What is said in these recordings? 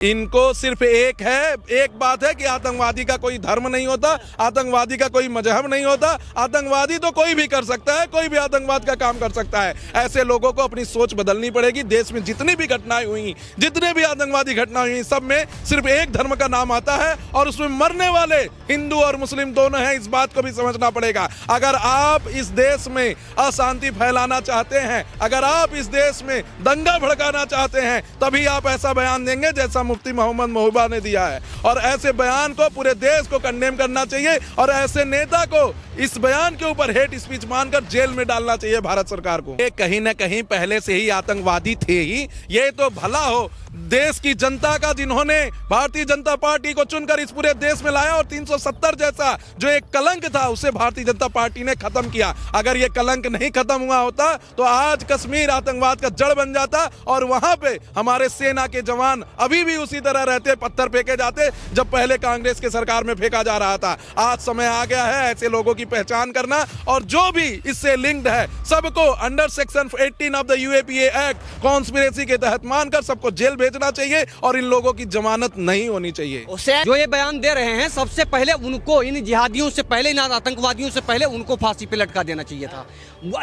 इनको सिर्फ एक बात है कि आतंकवादी का कोई धर्म नहीं होता, आतंकवादी का कोई मजहब नहीं होता। आतंकवादी तो कोई भी कर सकता है, कोई भी आतंकवाद का काम कर सकता है। ऐसे लोगों को अपनी सोच बदलनी पड़ेगी। देश में जितनी भी घटनाएं हुई, जितने भी आतंकवादी घटनाएं हुई, सब में सिर्फ एक धर्म का नाम आता है और उसमें मरने वाले हिंदू और मुस्लिम दोनों हैं। इस बात को भी समझना पड़ेगा। अगर आप इस देश में अशांति फैलाना चाहते हैं, अगर आप इस देश में दंगा भड़काना चाहते हैं, तभी आप ऐसा बयान देंगे जैसा मुफ्ती मोहम्मद महबूबा ने दिया है। और ऐसे बयान को पूरे देश को कंडेम करना चाहिए और ऐसे नेता को इस बयान के ऊपर हेट स्पीच मानकर जेल में डालना चाहिए भारत सरकार को। ये कहीं ना कहीं पहले से ही आतंकवादी थे ही। ये तो भला हो देश की जनता का, जिन्होंने भारतीय जनता पार्टी को चुनकर इस पूरे देश में लाया और 370 जैसा जो एक कलंक था उसे भारतीय जनता पार्टी ने खत्म किया। अगर ये कलंक नहीं खत्म हुआ होता तो आज कश्मीर आतंकवाद का जड़ बन जाता और वहां पे हमारे सेना के जवान अभी भी उसी तरह रहते, पत्थर फेंके जाते जब पहले कांग्रेस के सरकार में फेंका जा रहा था। आज समय आ गया है ऐसे लोगों की पहचान करना और जो भी इससे लिंक्ड है सबको under section 18 of the UAPA act conspiracy के तहत मानकर सबको जेल भेजना चाहिए और इन लोगों की जमानत नहीं होनी चाहिए। जो ये बयान दे रहे हैं, सबसे पहले उनको, इन जिहादियों से पहले, इन आतंकवादियों से पहले उनको फांसी पे लटका देना चाहिए था।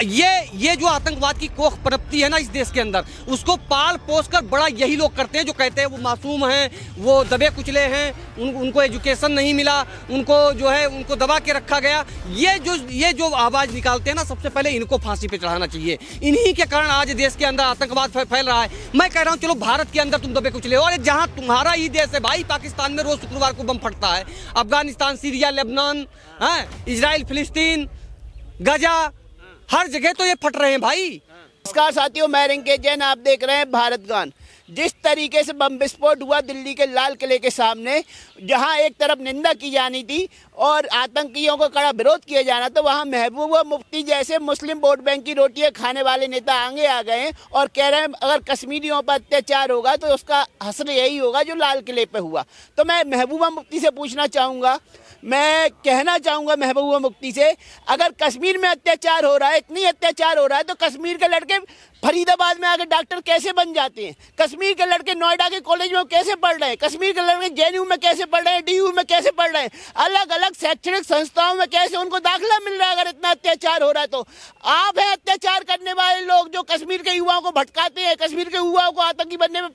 ये जो आतंकवाद की कोख पनपती है ना इस देश के अंदर, उसको पाल पोस कर बड़ा यही लोग करते हैं जो कहते हैं वो मासूम हैं, वो दबे कुचले हैं, उनको एजुकेशन नहीं मिला, उनको जो है उनको दबा के रखा गया। ये जो आवाज निकालते हैं ना, सबसे पहले इनको फांसी पे चढ़ाना चाहिए। इन्हीं के कारण आज देश के अंदर आतंकवाद फैल रहा है। मैं कह रहा हूँ चलो भारत के अंदर तुम दबे कुचले हो, अरे जहाँ तुम्हारा ही देश है भाई, पाकिस्तान में रोज शुक्रवार को बम फटता है, अफगानिस्तान, सीरिया, लेबनान, इजराइल, फिलिस्तीन, गजा, हर जगह तो ये फट रहे हैं भाई। नमस्कार साथियों, मैं रिंकेश जैन, आप देख रहे हैं भारत गान। जिस तरीके से बम विस्फोट हुआ दिल्ली के लाल किले के सामने, जहां एक तरफ निंदा की जानी थी और आतंकियों को कड़ा विरोध किया जाना, तो वहां महबूबा मुफ्ती जैसे मुस्लिम वोट बैंक की रोटियां खाने वाले नेता आगे आ गए हैं और कह रहे हैं अगर कश्मीरियों पर अत्याचार होगा तो उसका हश्र यही होगा जो लाल किले पे हुआ। तो मैं महबूबा मुफ्ती से पूछना चाहूँगा, मैं कहना चाहूँगा महबूबा मुफ्ती से, अगर कश्मीर में अत्याचार हो रहा है, इतनी अत्याचार हो रहा है, तो कश्मीर के लड़के फरीदाबाद में आके डॉक्टर कैसे बन जाते हैं? कश्मीर के लड़के नोएडा के कॉलेज में कैसे पढ़ रहे हैं? कश्मीर के लड़के जेएनयू में कैसे पढ़ रहे हैं? डीयू में कैसे पढ़ रहे हैं? अलग अलग शैक्षणिक संस्थाओं में कैसे उनको दाखिला मिल रहा है अगर इतना अत्याचार हो रहा है तो? आप हैं अत्याचार करने वाले लोग जो कश्मीर के युवाओं को भटकाते हैं, कश्मीर के युवाओं को आतंकी बनने में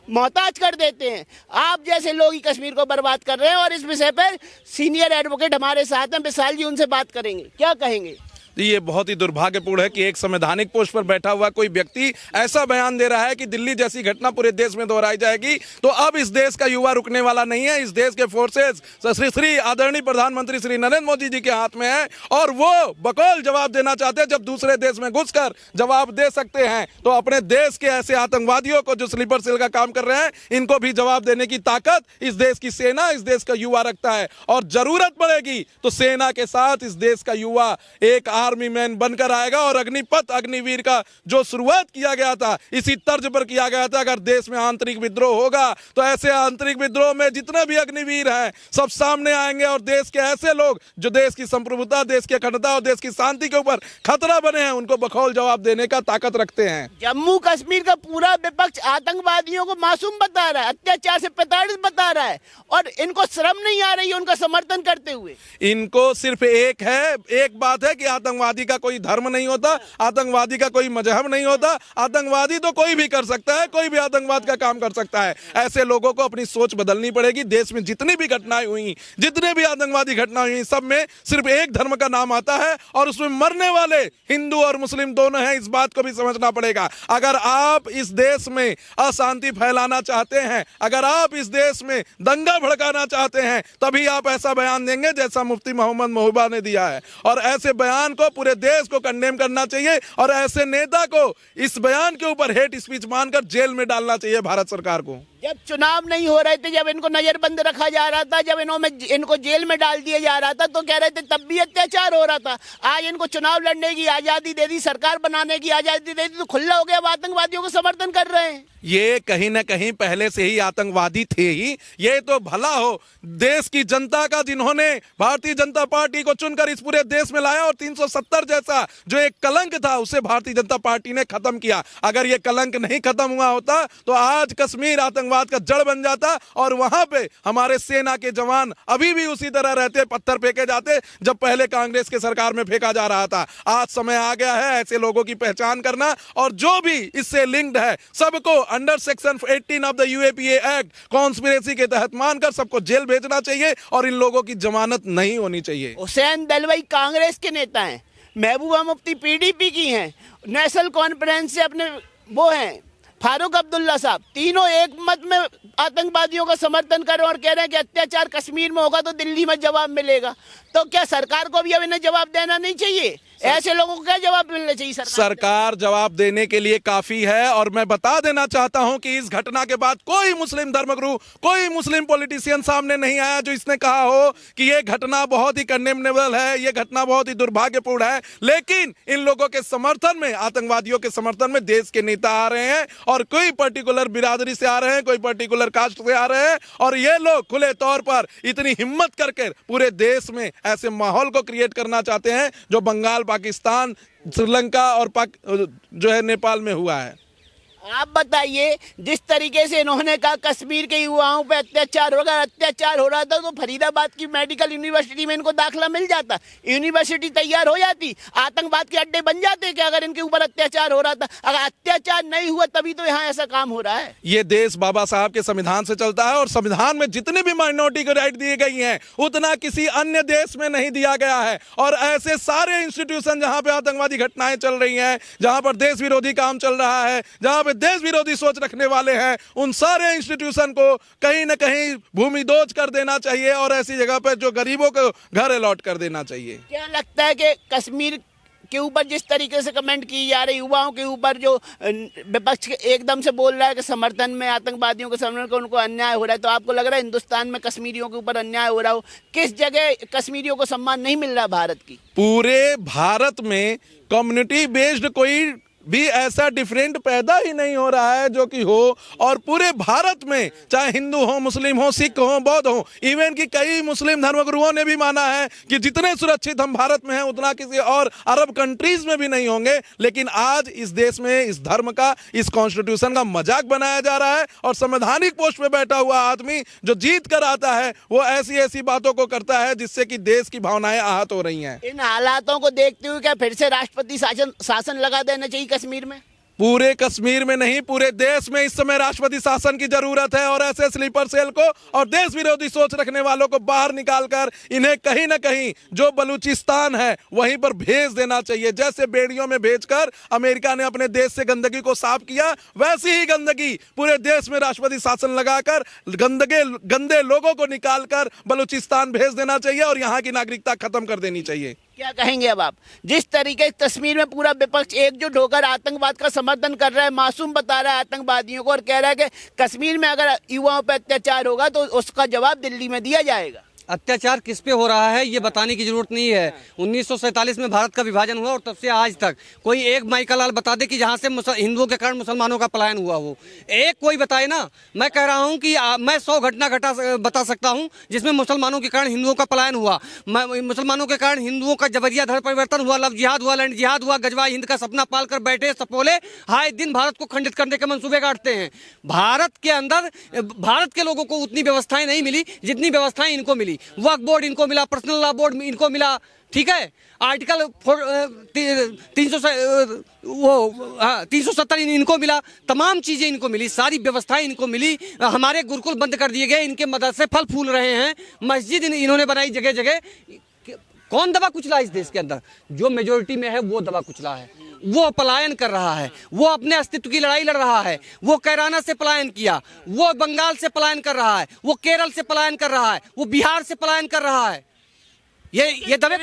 मोहताज कर देते हैं। आप जैसे लोग ही कश्मीर को बर्बाद कर रहे हैं और इस विषय पर सीनियर एडवोकेट हमारे साथ हैं, विशाल जी, उनसे बात करेंगे। क्या कहेंगे? ये बहुत ही दुर्भाग्यपूर्ण है कि एक संवैधानिक पोस्ट पर बैठा हुआ कोई व्यक्ति ऐसा बयान दे रहा है कि दिल्ली जैसी घटना पूरे देश में दोहराई जाएगी तो अब इस देश का युवा रुकने वाला नहीं है। इस देश के फोर्सेस श्री आदरणीय प्रधानमंत्री श्री नरेंद्र मोदी जी के हाथ में है और वो बकौल जवाब देना चाहते हैं। जब दूसरे देश में घुसकर जवाब दे सकते हैं तो अपने देश के ऐसे आतंकवादियों को जो स्लीपर सेल का काम कर रहे हैं, इनको भी जवाब देने की ताकत इस देश की सेना, इस देश का युवा रखता है। और जरूरत पड़ेगी तो सेना के साथ इस देश का युवा एक आर्मी मैन बनकर आएगा और अग्निपथ, अग्निवीर का जो शुरुआत किया गया था इसी तर्ज पर किया गया था। अगर देश में आंतरिक विद्रोह होगा तो ऐसे आंतरिक विद्रोह में जितने भी अग्निवीर हैं सब सामने आएंगे और देश के ऐसे लोग जो देश की संप्रभुता, देश की अखंडता और देश की शांति के ऊपर खतरा बने हैं, उनको बखौल जवाब देने का ताकत रखते हैं। जम्मू कश्मीर का पूरा विपक्ष आतंकवादियों को मासूम बता रहा है, अत्याचार से प्रताड़ित बता रहा है और इनको शर्म नहीं आ रही है उनका समर्थन करते हुए। इनको सिर्फ एक बात है कि आतंकवादी का कोई धर्म नहीं होता, आतंकवादी का कोई मजहब नहीं होता। आतंकवादी तो कोई भी कर सकता है, कोई भी आतंकवाद का काम कर सकता है। ऐसे लोगों को अपनी सोच बदलनी पड़ेगी। देश में जितनी भी घटनाएं हुई, जितने भी आतंकवादी घटनाएं हुई, सब में सिर्फ एक धर्म का नाम आता है और उसमें मरने वाले हिंदू और मुस्लिम दोनों हैं। इस बात को भी समझना पड़ेगा। अगर आप इस देश में अशांति फैलाना चाहते हैं, अगर आप इस देश में दंगा भड़काना चाहते हैं, तभी आप ऐसा बयान देंगे जैसा मुफ्ती मोहम्मद महबूबा ने दिया है। और ऐसे बयान को पूरे देश को कंडेम करना चाहिए और ऐसे नेता को इस बयान के ऊपर हेट स्पीच मानकर जेल में डालना चाहिए भारत सरकार को। जब चुनाव नहीं हो रहे थे, जब इनको नजरबंद रखा जा रहा था, जब इनको जेल में डाल दिया जा रहा था तो कह रहे थे तब भी अत्याचार हो रहा था। आज इनको चुनाव लड़ने की आजादी दे दी, सरकार बनाने की आजादी दे दी तो खुला हो गया, अब आतंकवादियों को समर्थन कर रहे हैं। ये कहीं ना कहीं पहले से ही आतंकवादी थे ही। ये तो भला हो देश की जनता का, जिन्होंने भारतीय जनता पार्टी को चुनकर इस पूरे देश में लाया और 370 जैसा जो एक कलंक था उसे भारतीय जनता पार्टी ने खत्म किया। अगर ये कलंक नहीं खत्म हुआ होता तो आज कश्मीर आतंकवाद आतंकवाद का जड़ बन जाता और वहां पे हमारे सेना के जवान अभी भी उसी तरह रहते, पत्थर फेंके जाते जब पहले कांग्रेस के सरकार में फेंका जा रहा था। आज समय आ गया है ऐसे लोगों की पहचान करना और जो भी इससे लिंक्ड है सबको under section 18 of the UAPA act conspiracy के तहत मानकर सबको जेल भेजना चाहिए और इन लोगों की जमानत नहीं होनी चाहिए। हुसैन दलवाई कांग्रेस के नेता हैं, महबूबा मुफ्ती पीडीपी की हैं, नेशनल कॉन्फ्रेंस से अपने वो हैं फारूक अब्दुल्ला साहब, तीनों एक मत में आतंकवादियों का समर्थन कर रहे हैं और कह रहे हैं कि अत्याचार कश्मीर में होगा तो दिल्ली में जवाब मिलेगा। तो क्या सरकार को भी अब इन्हें जवाब देना नहीं चाहिए? ऐसे लोगों को क्या जवाब मिलना चाहिए? सरकार जवाब देने के लिए काफी है और मैं बता देना चाहता हूं कि इस घटना के बाद कोई मुस्लिम धर्मगुरु, कोई मुस्लिम पॉलिटिशियन सामने नहीं आया जो इसने कहा हो कि ये घटना बहुत ही कंडेमनेबल है, ये घटना बहुत ही दुर्भाग्यपूर्ण है। लेकिन इन लोगों के समर्थन में, आतंकवादियों के समर्थन में देश के नेता आ रहे हैं और कोई पर्टिकुलर बिरादरी से आ रहे हैं, कोई पर्टिकुलर कास्ट से आ रहे हैं और ये लोग खुले तौर पर इतनी हिम्मत करके पूरे देश में ऐसे माहौल को क्रिएट करना चाहते हैं जो बंगाल, पाकिस्तान, श्रीलंका और जो है नेपाल में हुआ है। आप बताइए, जिस तरीके से इन्होंने कहा कश्मीर के युवाओं पे अत्याचार होगा, अत्याचार हो रहा था तो फरीदाबाद की मेडिकल यूनिवर्सिटी में इनको दाखिला मिल जाता, यूनिवर्सिटी तैयार हो जाती, आतंकवाद के अड्डे बन जाते कि अगर इनके ऊपर अत्याचार हो रहा था। अगर अत्याचार नहीं हुआ तभी तो यहाँ ऐसा काम हो रहा है। ये देश बाबा साहब के संविधान से चलता है और संविधान में जितने भी माइनॉरिटी को राइट दिए गई हैं उतना किसी अन्य देश में नहीं दिया गया है। और ऐसे सारे इंस्टीट्यूशन जहां पे आतंकवादी घटनाएं चल रही हैं, जहां पर देश विरोधी काम चल रहा है, जहां पे देश विरोधी सोच रखने वाले हैं, उन सारे इंस्टीट्यूशन को कहीं ना कहीं भूमिदोज कर देना चाहिए और ऐसी जगह पर जो गरीबों को घर अलॉट कर देना चाहिए। क्या लगता है कि कश्मीर के ऊपर जिस तरीके से कमेंट की जा रही, युवाओं के ऊपर जो विपक्ष एकदम से बोल रहा है कि समर्थन में, आतंकवादियों के समर्थन में उनको अन्याय हो रहा है, तो आपको लग रहा है हिंदुस्तान में कश्मीरियों के ऊपर अन्याय हो रहा हो? किस जगह कश्मीरियों को सम्मान नहीं मिल रहा भारत की? पूरे भारत में कम्युनिटी बेस्ड कोई भी ऐसा डिफरेंट पैदा ही नहीं हो रहा है जो कि हो, और पूरे भारत में चाहे हिंदू हो, मुस्लिम हो, सिख हो, बौद्ध हो, इवन कि कई मुस्लिम धर्मगुरुओं ने भी माना है कि जितने सुरक्षित हम भारत में हैं उतना किसी और अरब कंट्रीज में भी नहीं होंगे। लेकिन आज इस देश में इस धर्म का, इस कॉन्स्टिट्यूशन का मजाक बनाया जा रहा है और संवैधानिक पोस्ट पे बैठा हुआ आदमी जो जीत कर आता है वो ऐसी ऐसी बातों को करता है जिससे कि देश की भावनाएं आहत हो रही हैं। इन हालातों को देखते हुए क्या फिर से राष्ट्रपति शासन लगा देना चाहिए कश्मीर में? पूरे कश्मीर में नहीं, पूरे देश में इस समय राष्ट्रपति शासन की जरूरत है और ऐसे स्लीपर सेल को और देश विरोधी सोच रखने वालों को बाहर निकालकर इन्हें कहीं ना कहीं जो बलूचिस्तान है वहीं पर भेज देना चाहिए। जैसे बेड़ियों में भेजकर अमेरिका ने अपने देश से गंदगी को साफ किया, वैसी ही गंदगी पूरे देश में राष्ट्रपति शासन लगाकर गंदे लोगों को निकालकर बलूचिस्तान भेज देना चाहिए और यहाँ की नागरिकता खत्म कर देनी चाहिए। क्या कहेंगे अब आप? जिस तरीके से कश्मीर में पूरा विपक्ष एकजुट होकर आतंकवाद का समर्थन कर रहा है, मासूम बता रहा है आतंकवादियों को और कह रहा है कि कश्मीर में अगर युवाओं पर अत्याचार होगा तो उसका जवाब दिल्ली में दिया जाएगा। अत्याचार किस पे हो रहा है ये बताने की जरूरत नहीं है। 1947 में भारत का विभाजन हुआ और तब से आज तक कोई एक माई का लाल बता दे कि जहाँ से हिंदुओं के कारण मुसलमानों का पलायन हुआ हो, एक कोई बताए ना। मैं कह रहा हूँ कि मैं 100 घटना बता सकता हूँ जिसमें मुसलमानों के कारण हिंदुओं का पलायन हुआ, मुसलमानों के कारण हिंदुओं का जबरिया धर्म परिवर्तन हुआ, लव जिहाद हुआ, लैंड जिहाद हुआ, गजवा हिंद का सपना पाल कर बैठे सपोले हाय दिन भारत को खंडित करने के मंसूबे काटते हैं। भारत के अंदर भारत के लोगों को उतनी व्यवस्थाएं नहीं मिली जितनी व्यवस्थाएं इनको मिली। वक्फ बोर्ड इनको मिला, पर्सनल लॉ बोर्ड इनको मिला, ठीक है, आर्टिकल 370 इनको मिला, तमाम चीज़ें इनको मिली, सारी व्यवस्थाएं इनको मिली। हमारे गुरुकुल बंद कर दिए गए, इनके मदरसे फल फूल रहे हैं, मस्जिद इन्होंने बनाई जगह जगह। कौन दबा कुचला इस देश के अंदर? जो मेजोरिटी में है वो दबा कुचला है, वो पलायन कर रहा है, वो अपने अस्तित्व की लड़ाई लड़ रहा है। वो कैराना से पलायन किया, वो बंगाल से पलायन कर रहा है, वो केरल से पलायन कर रहा है, वो बिहार से पलायन कर रहा है। ये दबे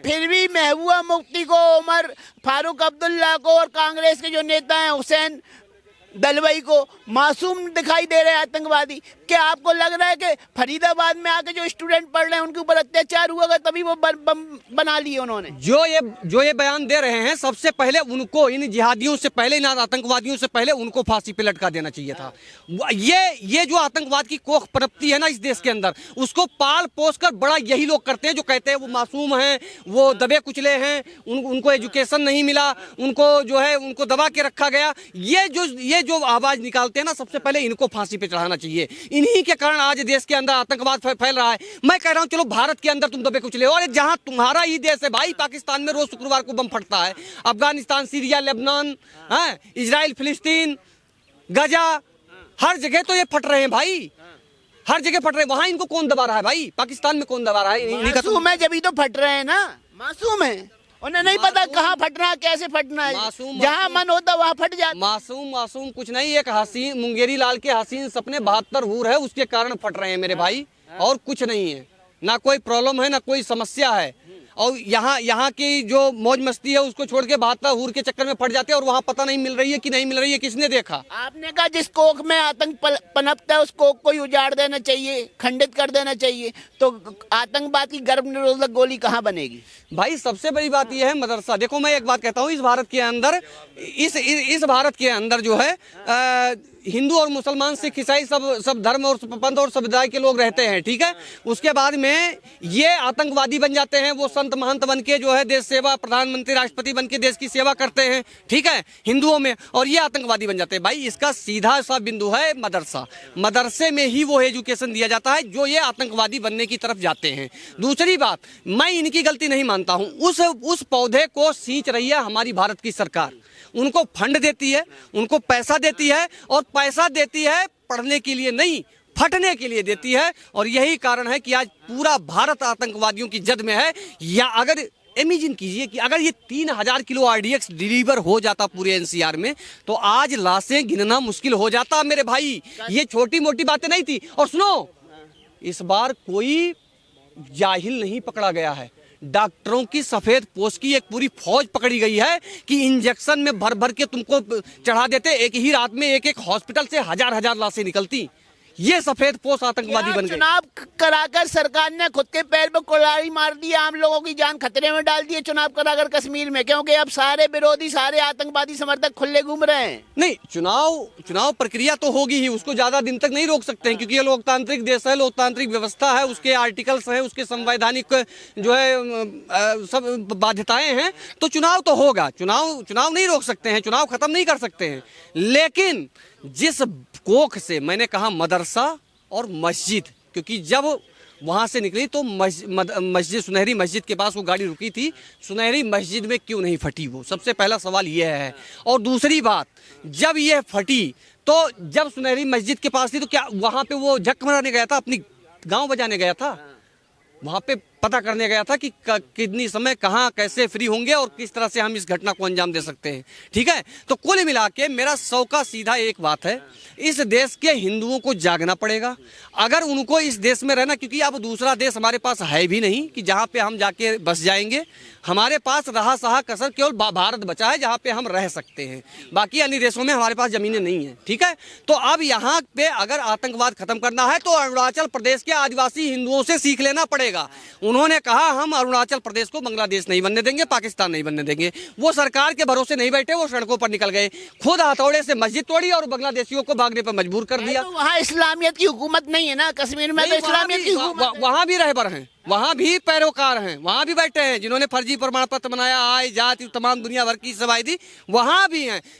फिर भी महबूबा मुफ्ती को, उमर फारूक अब्दुल्ला को और कांग्रेस के जो नेता हैं हुसैन दलवाई को मासूम दिखाई दे रहे हैं आतंकवादी। क्या आपको लग रहा है कि फरीदाबाद में आके जो स्टूडेंट पढ़ रहे हैं उनके ऊपर अत्याचार हुआ तभी वो बम बना लिए उन्होंने? जो ये बयान दे रहे हैं, सबसे पहले उनको, इन जिहादियों से पहले, इन आतंकवादियों से पहले उनको फांसी पे लटका देना चाहिए था। ये जो आतंकवाद की कोख पनपती है ना इस देश के अंदर, उसको पाल पोस कर बड़ा यही लोग करते हैं जो कहते हैं वो मासूम हैं, वो दबे कुचले हैं, उनको एजुकेशन नहीं मिला, उनको जो है उनको दबा के रखा गया। ये ये जो आवाज निकालते हैं ना, सबसे पहले इनको फांसी पे चढ़ाना चाहिए। इन्हीं के कारण आज देश के अंदर आतंकवाद फैल रहा है। मैं कह रहा हूं चलो भारत के अंदर तुम दबे कुचले हो, और जहां तुम्हारा ही देश है भाई, पाकिस्तान में रोज शुक्रवार को बम फटता है, अफगानिस्तान, सीरिया, लेबनान, इजराइल, फिलिस्तीन, गजा, हर जगह तो ये फट रहे हैं भाई, हर जगह फट रहे हैं। वहां इनको कौन दबा रहा है भाई? पाकिस्तान में कौन दबा रहा है? इन्हीं का मासूम है, जब ही तो फट रहे हैं ना, मासूम है, उन्हें नहीं पता कहाँ फटना है, कैसे फटना है, जहाँ मन होता वहाँ फट जाता। मासूम कुछ नहीं, एक हसीन मुंगेरी लाल के हसीन सपने 72 हूर है, उसके कारण फट रहे हैं मेरे भाई, और कुछ नहीं है, ना कोई प्रॉब्लम है, ना कोई समस्या है। और यहाँ की जो मौज मस्ती है उसको छोड़ के 72 हूर के चक्कर में फट जाते हैं, और वहाँ पता नहीं मिल रही है कि नहीं मिल रही है, किसने देखा? आपने कहा जिस कोख में आतंक पनपता है उस कोख को ही उजाड़ देना चाहिए, खंडित कर देना चाहिए, तो आतंकवाद की गर्भ निरोधक गोली कहाँ बनेगी? भाई सबसे बड़ी बात यह है मदरसा। देखो मैं एक बात कहता हूँ, इस भारत के अंदर इस भारत के अंदर जो है हिंदू और मुसलमान, सिख, ईसाई सब धर्म और पंथ और समुदाय के लोग रहते हैं, ठीक है। उसके बाद में ये आतंकवादी बन जाते हैं, वो संत महंत बन के जो है देश सेवा, प्रधानमंत्री, राष्ट्रपति बन के देश की सेवा करते हैं, ठीक है, हिंदुओं में, और ये आतंकवादी बन जाते हैं। भाई इसका सीधा सा बिंदु है मदरसा। मदरसे में ही वो एजुकेशन दिया जाता है जो ये आतंकवादी बनने की तरफ जाते हैं। दूसरी बात, मैं इनकी गलती नहीं मानता हूँ, उस पौधे को सींच रही है हमारी भारत की सरकार, उनको फंड देती है, उनको पैसा देती है, और पैसा देती है पढ़ने के लिए नहीं, फटने के लिए देती है। और यही कारण है कि आज पूरा भारत आतंकवादियों की जद में है। या अगर इमेजिन कीजिए कि अगर ये 3000 किलो RDX डिलीवर हो जाता पूरे NCR में, तो आज लाशें गिनना मुश्किल हो जाता मेरे भाई। ये छोटी मोटी बातें नहीं थी। और सुनो, इस बार कोई जाहिल नहीं पकड़ा गया है, डॉक्टरों की सफेद पोश की एक पूरी फौज पकड़ी गई है कि इंजेक्शन में भर भर के तुमको चढ़ा देते, एक ही रात में एक हॉस्पिटल से हजार लाशें निकलती। ये सफेद पोश आतंकवादी बन गए। चुनाव कराकर सरकार ने खुद के पैर पर कुल्हाड़ी मार दी, आम लोगों की जान खतरे में डाल दी है चुनाव कराकर कश्मीर में, क्योंकि अब सारे विरोधी, सारे आतंकवादी समर्थक खुले घूम रहे हैं। नहीं, चुनाव प्रक्रिया तो होगी ही, उसको ज्यादा दिन तक नहीं रोक सकते हैं, क्योंकि ये लोकतांत्रिक देश है, लोकतांत्रिक व्यवस्था है, उसके आर्टिकल्स हैं, उसके संवैधानिक जो है सब बाध्यताएं हैं। तो चुनाव तो होगा, चुनाव नहीं रोक सकते हैं, चुनाव खत्म नहीं कर सकते हैं। लेकिन जिस कोख से मैंने कहा मदरसा और मस्जिद, क्योंकि जब वहां से निकली तो मस्जिद, सुनहरी मस्जिद के पास वो गाड़ी रुकी थी, सुनहरी मस्जिद में क्यों नहीं फटी वो? सबसे पहला सवाल ये है। और दूसरी बात, जब ये फटी तो जब सुनहरी मस्जिद के पास थी तो क्या वहां पे वो झक मराने गया था, अपनी गाँव बजाने गया था? वहां पे पता करने गया था कि कितनी समय कहाँ कैसे फ्री होंगे और किस तरह से हम इस घटना को अंजाम दे सकते हैं, ठीक है। तो कुल मिला के मेरा 100 का सीधा एक बात है, इस देश के हिंदुओं को जागना पड़ेगा अगर उनको इस देश में रहना, क्योंकि अब दूसरा देश हमारे पास है भी नहीं कि जहाँ पे हम जाके बस जाएंगे। हमारे पास रहा सहा कसर केवल भारत बचा है जहाँ पे हम रह सकते हैं, बाकी अन्य देशों में हमारे पास जमीनें नहीं है, ठीक है। तो अब यहाँ पे अगर आतंकवाद खत्म करना है तो अरुणाचल प्रदेश के आदिवासी हिंदुओं से सीख लेना पड़ेगा। उन्होंने कहा हम अरुणाचल प्रदेश को बांग्लादेश नहीं बनने देंगे, पाकिस्तान नहीं बनने देंगे। वो सरकार के भरोसे नहीं बैठे, वो सड़कों पर निकल गए, खुद हथौड़े से मस्जिद तोड़ी और बांग्लादेशियों को भागने पर मजबूर कर दिया। तो वहाँ इस्लामियत की हुकूमत नहीं है ना, कश्मीर में तो इस्लामियत की हुकूमत है। वहाँ भी रहबर हैं, वहाँ भी पैरोकार हैं, वहाँ भी बैठे हैं जिन्होंने फर्जी प्रमाण पत्र बनाया, आय जाति तमाम दुनिया भर की सेवाएं दी, वहाँ भी हैं।